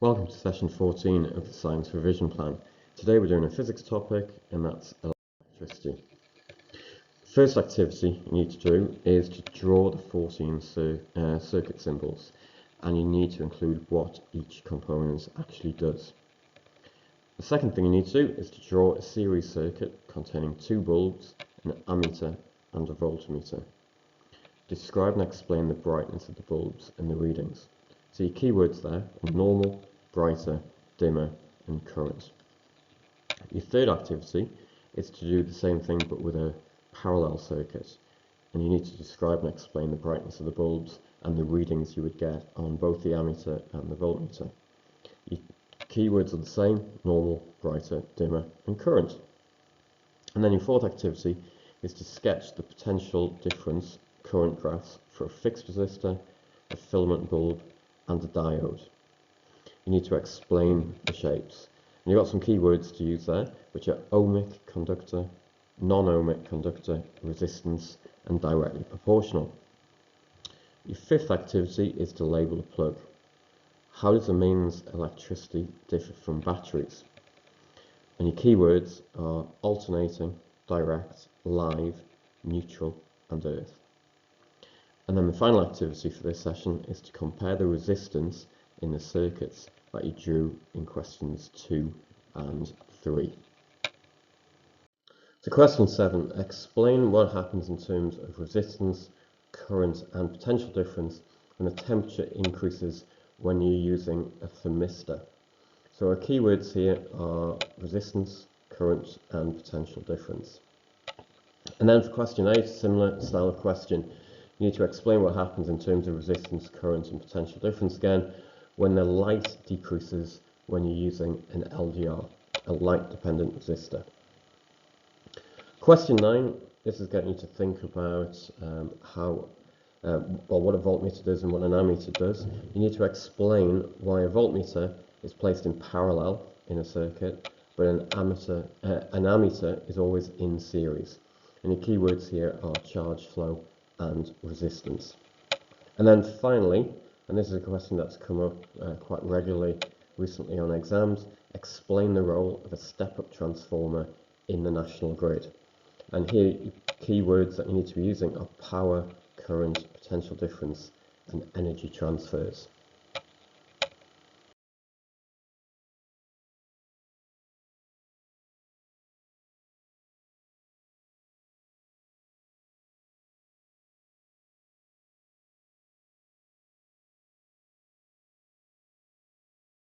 Welcome to session 14 of the Science Revision Plan. Today we're doing a physics topic, and that's electricity. First activity you need to do is to draw the 14 circuit symbols, and you need to include what each component actually does. The second thing you need to do is to draw a series circuit containing two bulbs, an ammeter and a voltmeter. Describe and explain the brightness of the bulbs and the readings. So your keywords there are normal, brighter, dimmer and current. Your third activity is to do the same thing but with a parallel circuit, and you need to describe and explain the brightness of the bulbs and the readings you would get on both the ammeter and the voltmeter. Your keywords are the same: normal, brighter, dimmer and current. And then your fourth activity is to sketch the potential difference current graphs for a fixed resistor, a filament bulb and a diode. You need to explain the shapes. And you've got some keywords to use there, which are ohmic conductor, non-ohmic conductor, resistance and directly proportional. Your fifth activity is to label a plug. How does a mains electricity differ from batteries? And your keywords are alternating, direct, live, neutral and earth. And then the final activity for this session is to compare the resistance in the circuits that you drew in questions 2 and 3. So question 7, explain what happens in terms of resistance, current and potential difference when the temperature increases when you're using a thermistor. So our keywords here are resistance, current and potential difference. And then for question 8, similar style of question. You need to explain what happens in terms of resistance, current and potential difference again when the light decreases when you're using an LDR, a light dependent resistor. Question 9, this is getting you to think about what a voltmeter does and what an ammeter does. You need to explain why a voltmeter is placed in parallel in a circuit, but an ammeter is always in series. And your keywords here are charge flow and resistance. And then finally, and this is a question that's come up quite regularly recently on exams, explain the role of a step-up transformer in the national grid. And here, keywords that you need to be using are power, current, potential difference, and energy transfers.